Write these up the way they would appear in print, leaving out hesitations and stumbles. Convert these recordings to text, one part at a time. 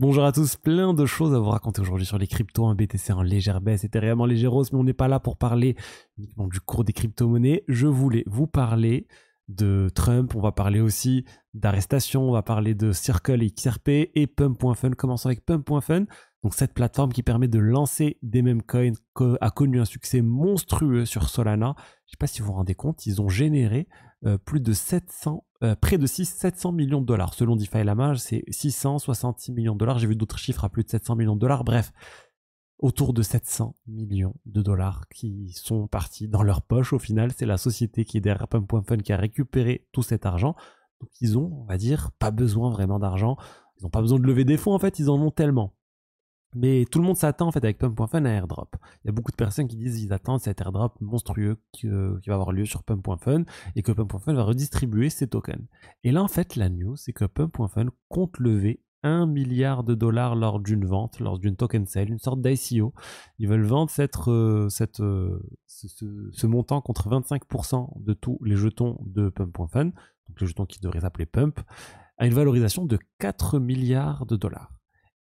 Bonjour à tous, plein de choses à vous raconter aujourd'hui sur les cryptos, un BTC en légère baisse, Ethereum en légère hausse, mais on n'est pas là pour parler uniquement du cours des crypto-monnaies. Je voulais vous parler de Trump, on va parler aussi d'arrestation, on va parler de Circle et XRP et Pump.fun. Commençons avec Pump.fun. Donc cette plateforme qui permet de lancer des meme coins a connu un succès monstrueux sur Solana. Je ne sais pas si vous vous rendez compte, ils ont généré près de 700 millions de dollars. Selon DeFi Lama, c'est 666 millions de dollars. J'ai vu d'autres chiffres à plus de 700 millions de dollars. Bref, autour de 700 millions de dollars qui sont partis dans leur poche. Au final, c'est la société qui est derrière Pump.fun qui a récupéré tout cet argent. Donc ils ont, on va dire, pas besoin vraiment d'argent. Ils n'ont pas besoin de lever des fonds, en fait, ils en ont tellement. Mais tout le monde s'attend en fait avec Pump.fun à un airdrop. Il y a beaucoup de personnes qui disent qu'ils attendent cet airdrop monstrueux qui va avoir lieu sur Pump.fun et que Pump.fun va redistribuer ses tokens. Et là en fait la news c'est que Pump.fun compte lever 1 milliard de dollars lors d'une vente, lors d'une token sale, une sorte d'ICO. Ils veulent vendre ce montant contre 25% de tous les jetons de Pump.fun, donc les jetons qui devraient s'appeler Pump, à une valorisation de 4 milliards de dollars.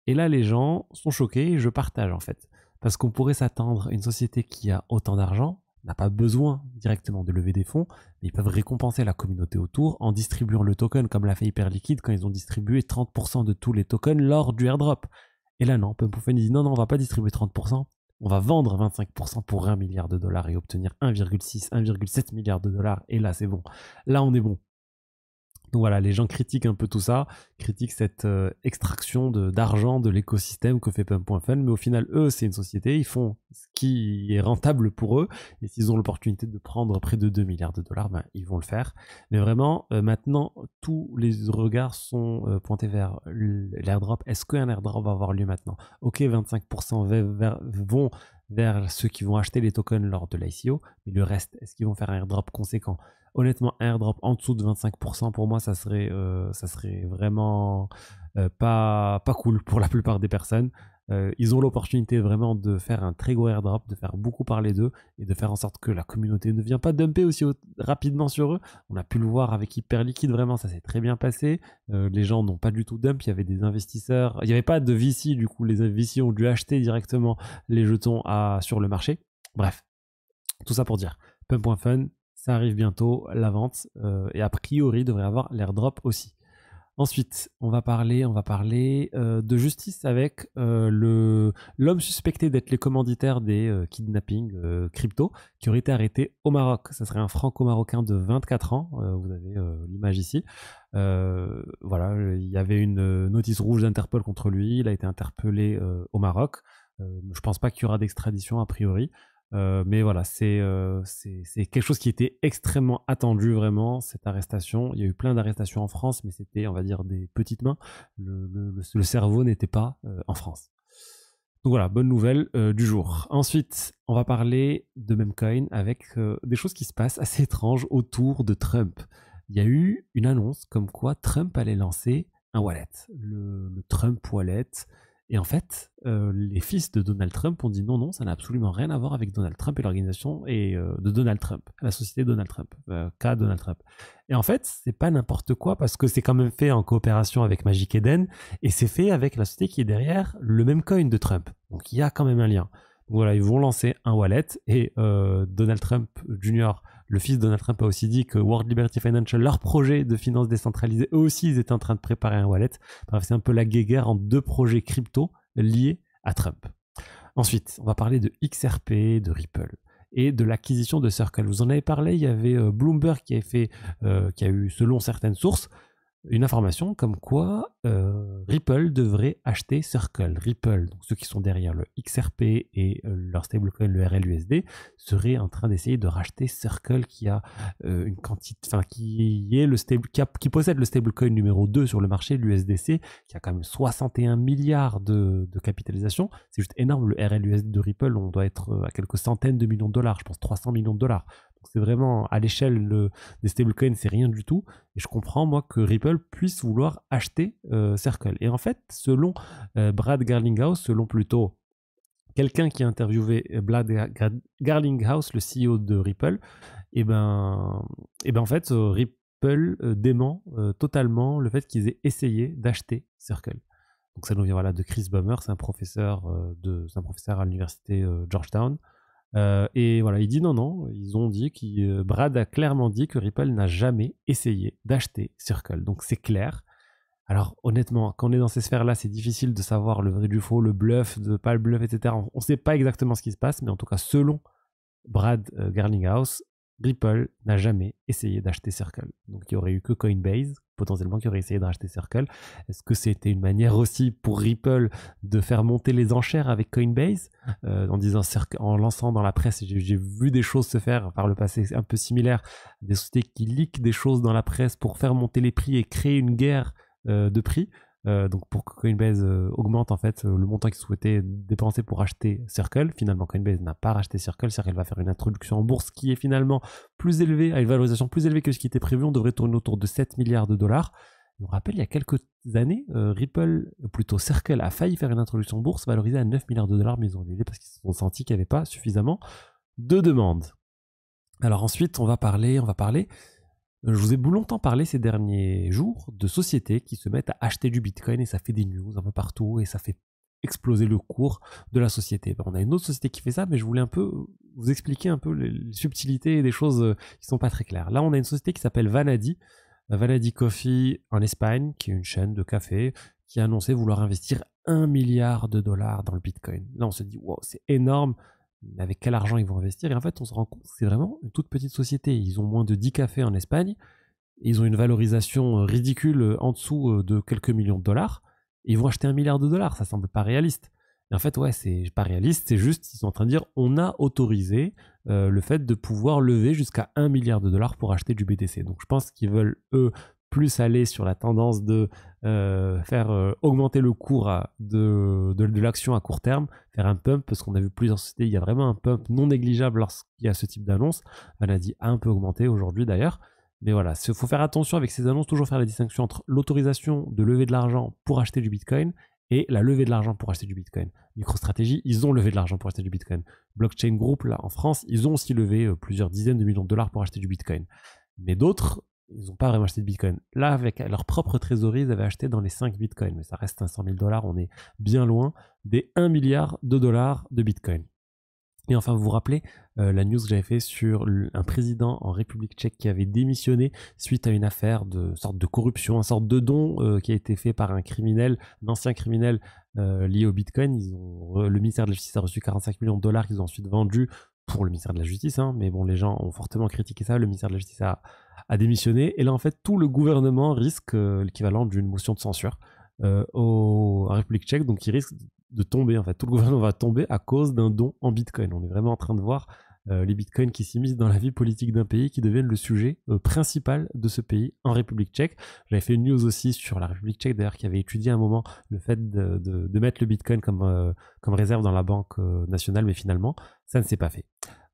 Et là, les gens sont choqués et je partage en fait. Parce qu'on pourrait s'attendre à une société qui a autant d'argent, n'a pas besoin directement de lever des fonds, mais ils peuvent récompenser la communauté autour en distribuant le token comme l'a fait Hyperliquid quand ils ont distribué 30% de tous les tokens lors du airdrop. Et là, non, Pump.fun dit non, on va pas distribuer 30%, on va vendre 25% pour 1 milliard de dollars et obtenir 1,6, 1,7 milliard de dollars. Et là, c'est bon. Là, on est bon. Donc voilà, les gens critiquent un peu tout ça, critiquent cette extraction d'argent de l'écosystème que fait Pump.fun, mais au final, eux, c'est une société, ils font ce qui est rentable pour eux, et s'ils ont l'opportunité de prendre près de 2 milliards de dollars, ben, ils vont le faire. Mais vraiment, maintenant, tous les regards sont pointés vers l'airdrop. Est-ce qu'un airdrop va avoir lieu maintenant? Ok, 25% vont vers ceux qui vont acheter les tokens lors de l'ICO, mais le reste, est-ce qu'ils vont faire un airdrop conséquent? Honnêtement, un airdrop en dessous de 25%, pour moi, ça serait vraiment pas cool pour la plupart des personnes. Ils ont l'opportunité vraiment de faire un très gros airdrop, de faire beaucoup parler d'eux et de faire en sorte que la communauté ne vient pas dumper aussi rapidement sur eux. On a pu le voir avec Hyperliquid, vraiment, ça s'est très bien passé. Les gens n'ont pas du tout dump, il y avait des investisseurs, il n'y avait pas de VC, du coup, les VC ont dû acheter directement les jetons sur le marché. Bref, tout ça pour dire, Pump.fun, ça arrive bientôt, la vente, et a priori, il devrait avoir l'airdrop aussi. Ensuite, on va parler de justice avec l'homme suspecté d'être les commanditaires des kidnappings crypto qui aurait été arrêté au Maroc. Ça serait un franco-marocain de 24 ans, vous avez l'image ici. Voilà, il y avait une notice rouge d'Interpol contre lui, il a été interpellé au Maroc. Je pense pas qu'il y aura d'extradition a priori. Mais voilà, c'est quelque chose qui était extrêmement attendu vraiment, cette arrestation. Il y a eu plein d'arrestations en France, mais c'était, on va dire, des petites mains. Le cerveau n'était pas en France. Donc voilà, bonne nouvelle du jour. Ensuite, on va parler de Memecoin avec des choses qui se passent assez étranges autour de Trump. Il y a eu une annonce comme quoi Trump allait lancer un wallet, le Trump Wallet. Et en fait, les fils de Donald Trump ont dit non, ça n'a absolument rien à voir avec Donald Trump et l'organisation de Donald Trump, la société Donald Trump, K Donald Trump. Et en fait, c'est pas n'importe quoi parce que c'est quand même fait en coopération avec Magic Eden et c'est fait avec la société qui est derrière le même coin de Trump. Donc il y a quand même un lien. Donc voilà, ils vont lancer un wallet et Donald Trump Jr., le fils de Donald Trump, a aussi dit que World Liberty Financial, leur projet de finance décentralisée, eux aussi, ils étaient en train de préparer un wallet. Bref, c'est un peu la guéguerre entre deux projets crypto liés à Trump. Ensuite, on va parler de XRP, de Ripple et de l'acquisition de Circle. Vous en avez parlé, il y avait Bloomberg qui a eu, selon certaines sources, une information comme quoi Ripple devrait acheter Circle. Ripple, donc ceux qui sont derrière le XRP et leur stablecoin, le RLUSD, seraient en train d'essayer de racheter Circle qui a une quantité, enfin qui possède le stablecoin numéro 2 sur le marché, l'USDC, qui a quand même 61 milliards de capitalisation. C'est juste énorme. Le RLUSD de Ripple, on doit être à quelques centaines de millions de dollars, je pense 300 millions de dollars. C'est vraiment, à l'échelle des stablecoins, c'est rien du tout. Et je comprends, moi, que Ripple puisse vouloir acheter Circle. Et en fait, selon Brad Garlinghouse, selon plutôt quelqu'un qui a interviewé Brad Garlinghouse, le CEO de Ripple, et ben en fait, Ripple dément totalement le fait qu'ils aient essayé d'acheter Circle. Donc ça nous vient voilà, de Chris Bummer, c'est un professeur à l'université Georgetown. Et voilà, il dit non, ils ont dit Brad a clairement dit que Ripple n'a jamais essayé d'acheter Circle. Donc c'est clair. Alors honnêtement, quand on est dans ces sphères-là, c'est difficile de savoir le vrai du faux, le bluff, de pas le bluff, etc. On ne sait pas exactement ce qui se passe, mais en tout cas, selon Brad Garlinghouse, Ripple n'a jamais essayé d'acheter Circle. Donc il n'y aurait eu que Coinbase, potentiellement, qui aurait essayé d'acheter Circle. Est-ce que c'était une manière aussi pour Ripple de faire monter les enchères avec Coinbase en lançant dans la presse, j'ai vu des choses se faire par le passé un peu similaires, des sociétés qui leakent des choses dans la presse pour faire monter les prix et créer une guerre de prix. Donc pour que Coinbase augmente en fait le montant qu'ils souhaitaient dépenser pour acheter Circle. Finalement, Coinbase n'a pas racheté Circle. Circle va faire une introduction en bourse qui est finalement plus élevée, à une valorisation plus élevée que ce qui était prévu. On devrait tourner autour de 7 milliards de dollars. On rappelle, il y a quelques années, Circle a failli faire une introduction en bourse valorisée à 9 milliards de dollars, mais ils ont annulé parce qu'ils se sont sentis qu'il n'y avait pas suffisamment de demandes. Alors ensuite, on va parler. Je vous ai longtemps parlé ces derniers jours de sociétés qui se mettent à acheter du Bitcoin et ça fait des news un peu partout et ça fait exploser le cours de la société. On a une autre société qui fait ça, mais je voulais un peu vous expliquer un peu les subtilités et des choses qui sont pas très claires. Là, on a une société qui s'appelle Vanadi Coffee en Espagne, qui est une chaîne de café, qui a annoncé vouloir investir 1 milliard de dollars dans le Bitcoin. Là, on se dit, wow, c'est énorme. Mais avec quel argent ils vont investir? Et en fait, on se rend compte que c'est vraiment une toute petite société. Ils ont moins de 10 cafés en Espagne. Ils ont une valorisation ridicule en dessous de quelques millions de dollars. Et ils vont acheter 1 milliard de dollars. Ça semble pas réaliste. Et en fait, ouais, c'est pas réaliste. C'est juste, ils sont en train de dire, on a autorisé le fait de pouvoir lever jusqu'à 1 milliard de dollars pour acheter du BTC. Donc, je pense qu'ils veulent, eux, plus aller sur la tendance de faire augmenter le cours de l'action à court terme, faire un pump, parce qu'on a vu plusieurs sociétés, il y a vraiment un pump non négligeable lorsqu'il y a ce type d'annonce. Vanadi a un peu augmenté aujourd'hui d'ailleurs. Mais voilà, il faut faire attention avec ces annonces, toujours faire la distinction entre l'autorisation de lever de l'argent pour acheter du Bitcoin et la levée de l'argent pour acheter du Bitcoin. MicroStrategy, ils ont levé de l'argent pour acheter du Bitcoin. Blockchain Group, là, en France, ils ont aussi levé plusieurs dizaines de millions de dollars pour acheter du Bitcoin. Mais d'autres, ils n'ont pas vraiment acheté de Bitcoin. Là, avec leur propre trésorerie, ils avaient acheté dans les 5 Bitcoins, mais ça reste 500 000 dollars, on est bien loin des 1 milliard de dollars de Bitcoin. Et enfin, vous vous rappelez la news que j'avais fait sur un président en République tchèque qui avait démissionné suite à une affaire de sorte de corruption, une sorte de don qui a été fait par un ancien criminel lié au Bitcoin. Le ministère de la Justice a reçu 45 millions de dollars qu'ils ont ensuite vendus pour le ministère de la Justice. Mais bon, les gens ont fortement critiqué ça. Le ministère de la Justice a démissionné. Et là, en fait, tout le gouvernement risque l'équivalent d'une motion de censure en République tchèque. Donc, il risque de tomber, en fait. Tout le gouvernement va tomber à cause d'un don en Bitcoin. On est vraiment en train de voir les Bitcoins qui s'immiscent dans la vie politique d'un pays, qui deviennent le sujet principal de ce pays en République tchèque. J'avais fait une news aussi sur la République tchèque, d'ailleurs, qui avait étudié à un moment le fait de mettre le Bitcoin comme réserve dans la banque nationale, mais finalement, ça ne s'est pas fait.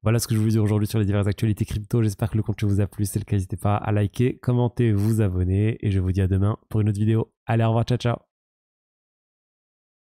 Voilà ce que je vous dis aujourd'hui sur les diverses actualités crypto. J'espère que le contenu vous a plu. Si c'est le cas, n'hésitez pas à liker, commenter, vous abonner. Et je vous dis à demain pour une autre vidéo. Allez, au revoir, ciao, ciao.